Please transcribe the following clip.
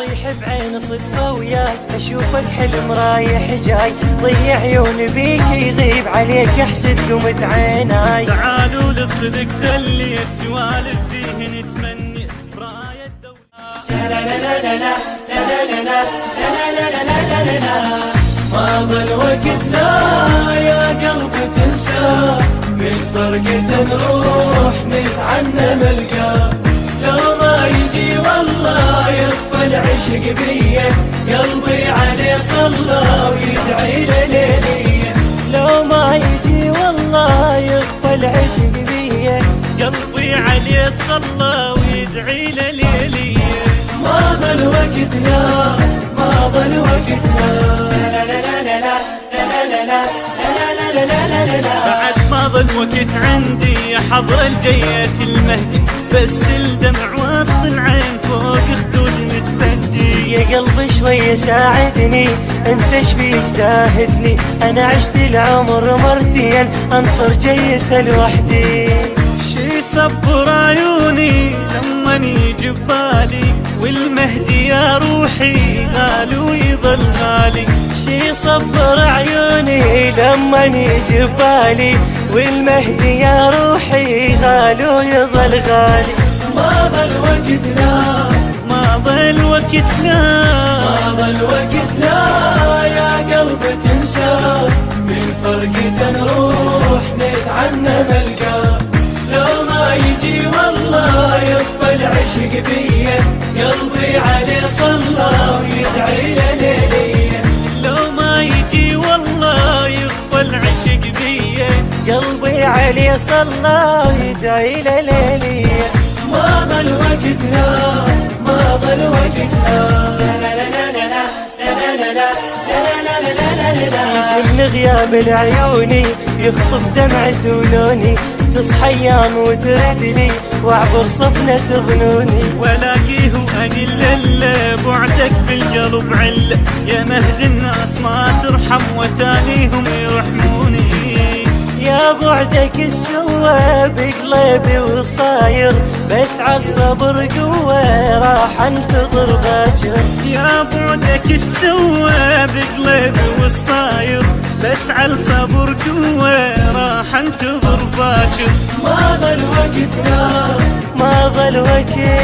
اطيح بعين صدفة وياك اشوف الحلم رايح جاي ضيع عيون بيك يغيب عليك احسد قمت عيناي. تعالوا للصدق خليت سوالف فيه نتمني براية الدولة. لا لا لا لا لا لا لا لا لا لا لا لا لا ما ظل وقتنا يا قلب تنسى بالفرقة نروح نتعنى ملقى لو ما يجي والله يخفى العشق بيا قلبي عليه صلى ويدعي لليلية لو ما يجي والله يخفى العشق بيا قلبي عليه صلى ويدعي لليلية ما ظل وقتنا ما ظل وقتنا لا لا لا لا لا لا لا لا لا لا لا بعد ما ظل وقت عندي حضر الجية المهدي بس الدمع وسط العين فوق خدود متفدي. يا قلبي شوية ساعدني انت شفيك زاهدني انا عشت العمر مرتين انطر جيته لوحدي. شي صبر عيوني لما يجي ببالي والمهدي يا روحي غالي ويظل غالي. شي صبر عيوني لما يجي ببالي والمهدي يا روحي غالي ويظل غالي. ما ظل وقتنا ما ظل وقتنا ما ظل وقتنا يا قلب تنسى بالفرقة نروح نتعنى ملقى لو ما يجي والله يخفى العشق بيا قلبي عليه صلى ويدعي لليلية لو ما يجي والله يخفى العشق بيا قلبي عليه صلى ويدعي لليلية ما ظل وقتنا ما ظل وقتنا لا لا لا لا لا لا لا لا لا لا لا يجيبني غياب العيوني يخطف دمعة ولوني تصحى ايام وتردني واعبر صفنة ظنوني ولاقيه اقل بعدك بالقلب عله يا مهد الناس ما ترحم وتانيهم يرحموني. يا بعدك السوى بقلبي وصاير بسعى الصبر قوة راح انتظر باكر. يا بعدك السوى بقلبي والصاير بسعى الصبر قوة راح انتظر باكر. ما ظل وقتنا ما ظل وقتنا